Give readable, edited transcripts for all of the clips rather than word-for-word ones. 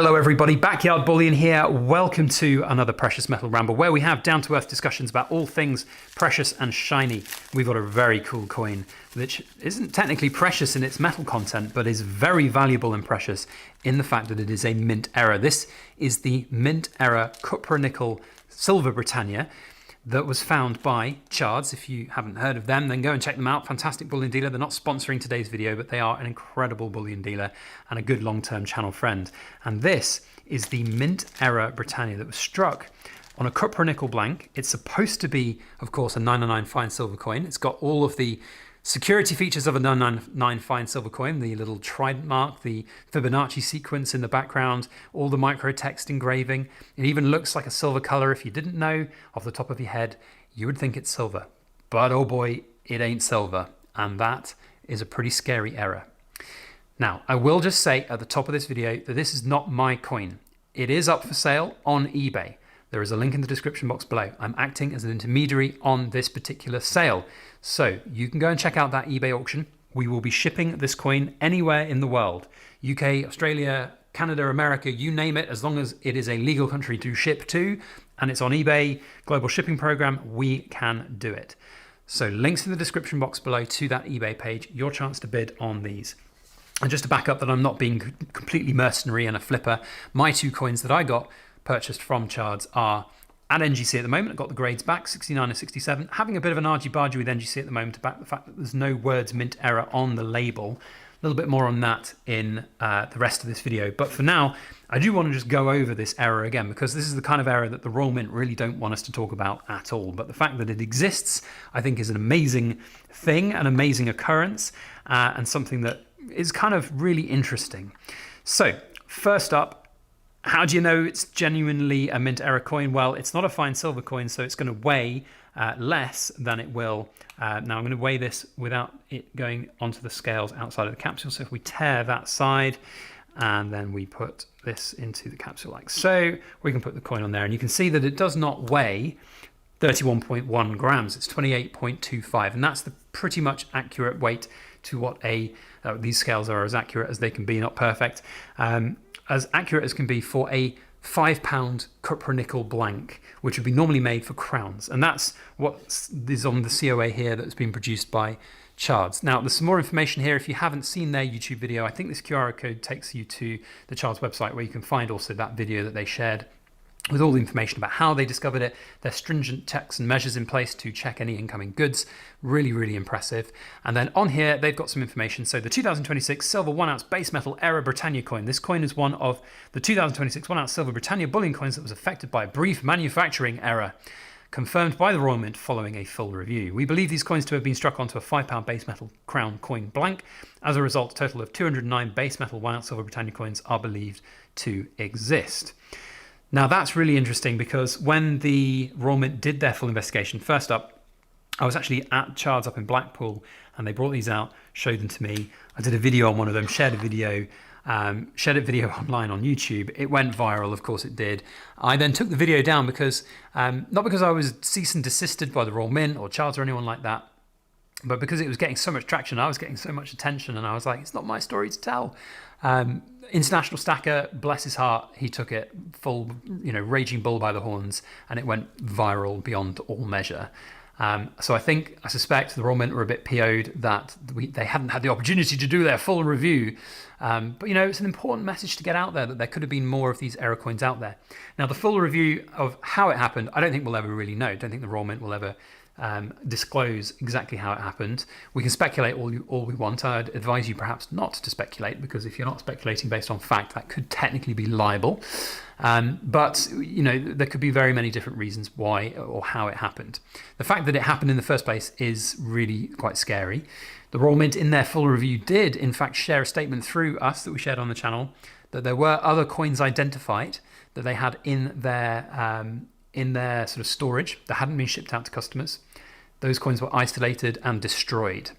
Hello everybody, Backyard Bullion here. Welcome to another Precious Metal Ramble where we have down-to-earth discussions about all things precious and shiny. We've got a very cool coin which isn't technically precious in its metal content, but is very valuable and precious in the fact that it is a mint era. This is the mint era Cupro Nickel Silver Britannia that was found by Chards. If you haven't heard of them, then go and check them out. Fantastic bullion dealer. They're not sponsoring today's video, but they are an incredible bullion dealer and a good long-term channel friend. And this is the mint era Britannia that was struck on a Cupro nickel blank. It's supposed to be, of course, a 999 fine silver coin. It's got all of the security features of a 999 fine silver coin, the little trident mark, the Fibonacci sequence in the background, all the micro text engraving. It even looks like a silver color. If you didn't know off the top of your head, you would think it's silver. But oh boy, it ain't silver. And that is a pretty scary error. Now, I will just say at the top of this video that this is not my coin. It is up for sale on eBay. There is a link in the description box below. I'm acting as an intermediary on this particular sale. So you can go and check out that eBay auction. We will be shipping this coin anywhere in the world. UK, Australia, Canada, America, you name it, as long as it is a legal country to ship to and it's on eBay, global shipping program, we can do it. So links in the description box below to that eBay page, your chance to bid on these. And just to back up that I'm not being completely mercenary and a flipper, my two coins that I got purchased from Chards are at NGC at the moment. I've got the grades back, 69 and 67. Having a bit of an argy-bargy with NGC at the moment to back the fact that there's no words mint error on the label. A little bit more on that in the rest of this video. But for now, I do want to just go over this error again, because this is the kind of error that the Royal Mint really don't want us to talk about at all. But the fact that it exists, I think, is an amazing thing, an amazing occurrence, and something that is kind of really interesting. So first up, how do you know it's genuinely a mint era coin? Well, it's not a fine silver coin, so it's going to weigh less than it will. Now I'm going to weigh this without it going onto the scales outside of the capsule. So if we tear that side and then we put this into the capsule like so, we can put the coin on there and you can see that it does not weigh 31.1 grams. It's 28.25, and that's the pretty much accurate weight to what these scales are as accurate as they can be, not perfect. As accurate as can be for a £5 Cupro nickel blank, which would be normally made for crowns. And that's what is on the COA here that's been produced by Chards. Now, there's some more information here. If you haven't seen their YouTube video, I think this QR code takes you to the Chards website, where you can find also that video that they shared with all the information about how they discovered it, their stringent checks and measures in place to check any incoming goods. Really, really impressive. And then on here, they've got some information. So the 2026 silver 1 ounce base metal era Britannia coin. This coin is one of the 2026 1 ounce silver Britannia bullion coins that was affected by a brief manufacturing error, confirmed by the Royal Mint following a full review. We believe these coins to have been struck onto a £5 base metal crown coin blank. As a result, a total of 209 base metal 1 ounce silver Britannia coins are believed to exist. Now that's really interesting, because when the Royal Mint did their full investigation, first up, I was actually at Chards up in Blackpool and they brought these out, showed them to me. I did a video on one of them, shared a video online on YouTube. It went viral, of course it did. I then took the video down because, not because I was cease and desisted by the Royal Mint or Chards or anyone like that, but because it was getting so much traction, I was getting so much attention, and I was like, it's not my story to tell. International Stacker, bless his heart, he took it full, raging bull by the horns, and it went viral beyond all measure. So I suspect the Royal Mint were a bit PO'd that they hadn't had the opportunity to do their full review. But it's an important message to get out there, that there could have been more of these error coins out there. Now, the full review of how it happened, I don't think we'll ever really know. I don't think the Royal Mint will ever disclose exactly how it happened. We can speculate all we want. I'd advise you perhaps not to speculate, because if you're not speculating based on fact, that could technically be libel. But there could be very many different reasons why or how it happened. The fact that it happened in the first place is really quite scary. The Royal Mint in their full review did in fact share a statement through us that we shared on the channel, that there were other coins identified that they had in their sort of storage that hadn't been shipped out to customers. Those coins were isolated and destroyed.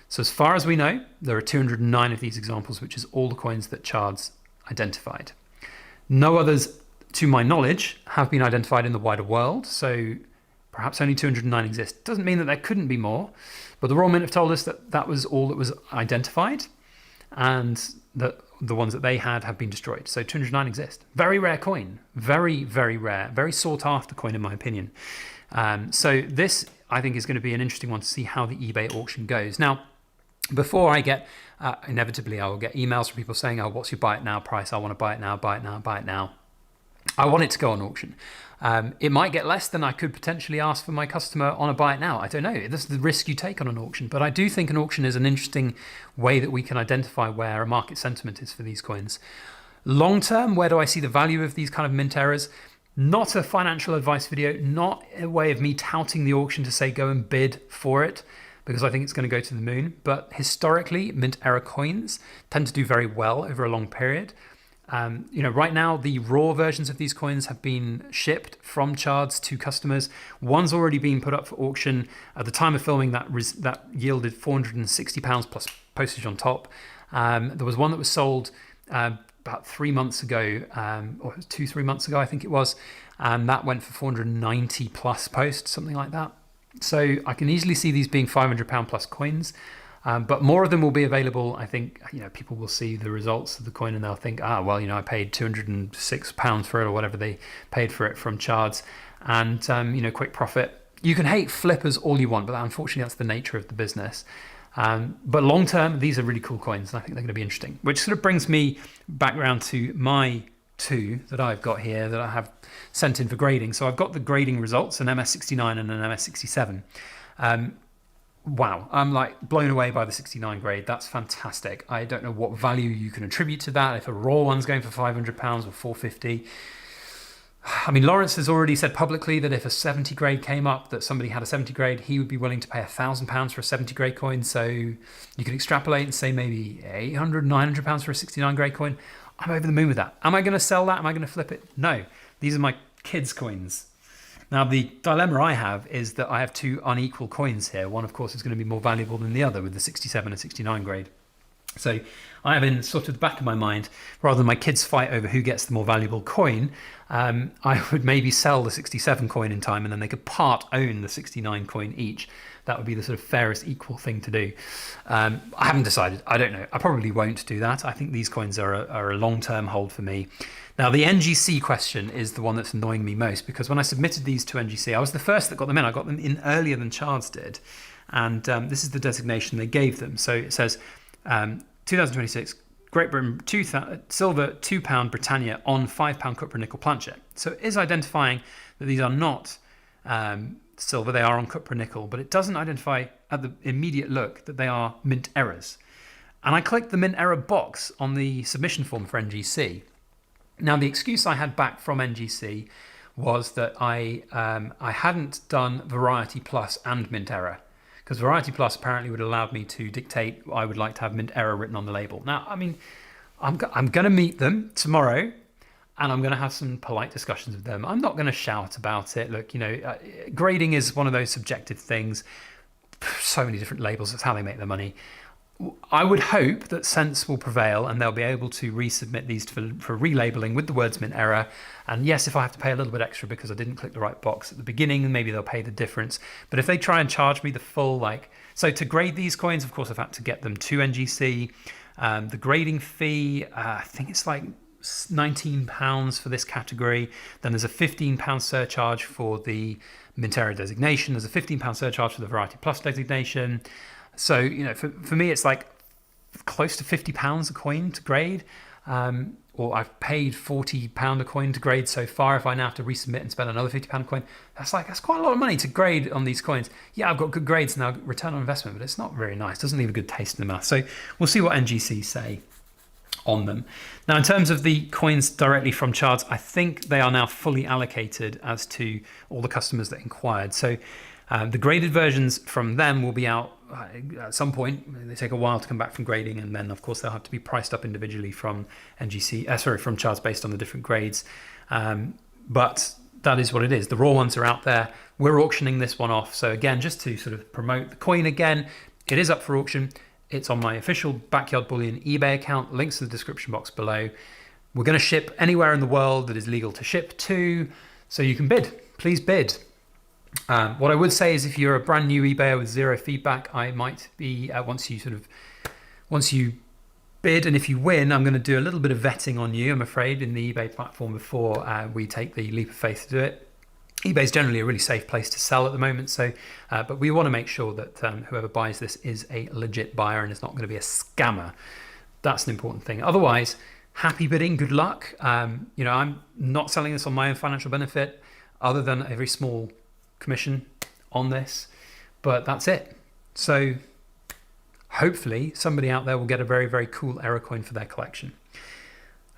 So as far as we know, there are 209 of these examples, which is all the coins that Chards identified. No others, to my knowledge, have been identified in the wider world, so perhaps only 209 exist. Doesn't mean that there couldn't be more, but the Royal Mint have told us that that was all that was identified. and the ones that they had have been destroyed. So 209 exist. Very rare coin. Very, very rare. Very sought after coin in my opinion. So this, I think, is going to be an interesting one to see how the eBay auction goes. Now, before I get, inevitably I will get emails from people saying, oh, what's your buy it now price? I want to buy it now, buy it now, buy it now. I want it to go on auction. It might get less than I could potentially ask for my customer on a buy it now. I don't know. This is the risk you take on an auction. But I do think an auction is an interesting way that we can identify where a market sentiment is for these coins. Long term, where do I see the value of these kind of mint errors? Not a financial advice video, not a way of me touting the auction to say go and bid for it, because I think it's going to go to the moon. But historically, mint error coins tend to do very well over a long period. Right now, the raw versions of these coins have been shipped from Chards to customers. One's already been put up for auction. At the time of filming, that yielded £460 plus postage on top. There was one that was sold about 3 months ago, or 2-3 months ago, I think it was, and that went for 490 plus post, something like that. So I can easily see these being £500 plus coins. But more of them will be available. I think people will see the results of the coin and they'll think, I paid £206 for it or whatever they paid for it from Chards, and quick profit. You can hate flippers all you want, but unfortunately that's the nature of the business. But long term, these are really cool coins, and I think they're going to be interesting. Which sort of brings me back around to my two that I've got here that I have sent in for grading. So I've got the grading results, an MS69 and an MS67. Wow, I'm like blown away by the 69 grade. That's fantastic. I don't know what value you can attribute to that. If a raw one's going for £500 or 450. I mean, Lawrence has already said publicly that if a 70 grade came up, that somebody had a 70 grade, he would be willing to pay £1,000 for a 70 grade coin. So you can extrapolate and say maybe £800, £900 for a 69 grade coin. I'm over the moon with that. Am I going to sell that? Am I going to flip it? No. These are my kids' coins. Now, the dilemma I have is that I have two unequal coins here. One, of course, is going to be more valuable than the other with the 67 and 69 grade. So I have in sort of the back of my mind, rather than my kids fight over who gets the more valuable coin, I would maybe sell the 67 coin in time and then they could part own the 69 coin each. That would be the sort of fairest equal thing to do. I haven't decided. I don't know. I probably won't do that. I think these coins are a long-term hold for me. Now, the NGC question is the one that's annoying me most, because when I submitted these to NGC, I was the first that got them in. I got them in earlier than Chards did. And this is the designation they gave them. So it says 2026, Great Britain, silver £2 Britannia on £5 Cupro Nickel planchette. So it is identifying that these are not silver, they are on Cupro Nickel, but it doesn't identify at the immediate look that they are mint errors. And I clicked the mint error box on the submission form for NGC. Now, the excuse I had back from NGC was that I hadn't done Variety Plus and mint error, because Variety Plus apparently would allow me to dictate I would like to have mint error written on the label. Now, I mean, I'm going to meet them tomorrow, and I'm going to have some polite discussions with them. I'm not going to shout about it. Look, grading is one of those subjective things. So many different labels. That's how they make their money. I would hope that sense will prevail and they'll be able to resubmit these for relabeling with the words mint error. And yes, if I have to pay a little bit extra because I didn't click the right box at the beginning, maybe they'll pay the difference. But if they try and charge me the full, so to grade these coins, of course, I've had to get them to NGC. The grading fee, I think it's like £19 for this category. Then there's a £15 surcharge for the mint error designation. There's a £15 surcharge for the Variety Plus designation. So, for me, it's like close to £50 a coin to grade, or I've paid £40 a coin to grade so far. If I now have to resubmit and spend another £50 a coin, that's quite a lot of money to grade on these coins. Yeah, I've got good grades now, return on investment, but it's not very nice. It doesn't leave a good taste in the mouth. So we'll see what NGC say on them. Now, in terms of the coins directly from Chards, I think they are now fully allocated as to all the customers that inquired. So the graded versions from them will be out at some point. They take a while to come back from grading, and then of course they'll have to be priced up individually from from Chards based on the different grades. But that is what it is. The raw ones are out there. We're auctioning this one off. So again, just to sort of promote the coin again, it is up for auction. It's on my official Backyard Bullion eBay account. Links in the description box below. We're going to ship anywhere in the world that is legal to ship to, so you can bid. Please bid. What I would say is, if you're a brand new eBayer with zero feedback, I might be once you bid, and if you win, I'm going to do a little bit of vetting on you, I'm afraid, in the eBay platform before we take the leap of faith to do it. eBay is generally a really safe place to sell at the moment, so but we want to make sure that whoever buys this is a legit buyer and is not going to be a scammer. That's an important thing. Otherwise, happy bidding, good luck. You know, I'm not selling this on my own financial benefit, other than a very small commission on this, but that's it. So hopefully somebody out there will get a very, very cool error coin for their collection.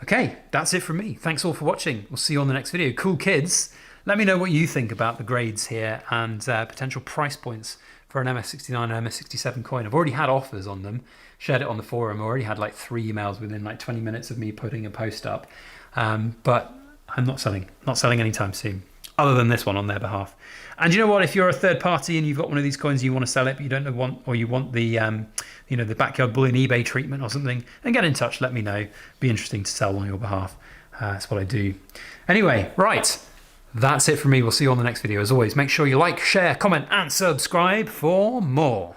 Okay, that's it from me. Thanks all for watching. We'll see you on the next video. Cool kids, let me know what you think about the grades here and potential price points for an MS69 and MS67 coin. I've already had offers on them, shared it on the forum. I already had like 3 emails within like 20 minutes of me putting a post up. But I'm not selling anytime soon, other than this one on their behalf. And you know what? If you're a third party and you've got one of these coins and you want to sell it, but you don't want, or you want the, you know, the backyard bullion eBay treatment or something, then get in touch. Let me know. Be interesting to sell on your behalf. That's what I do. Anyway, right. That's it from me. We'll see you on the next video. As always, make sure you like, share, comment, and subscribe for more.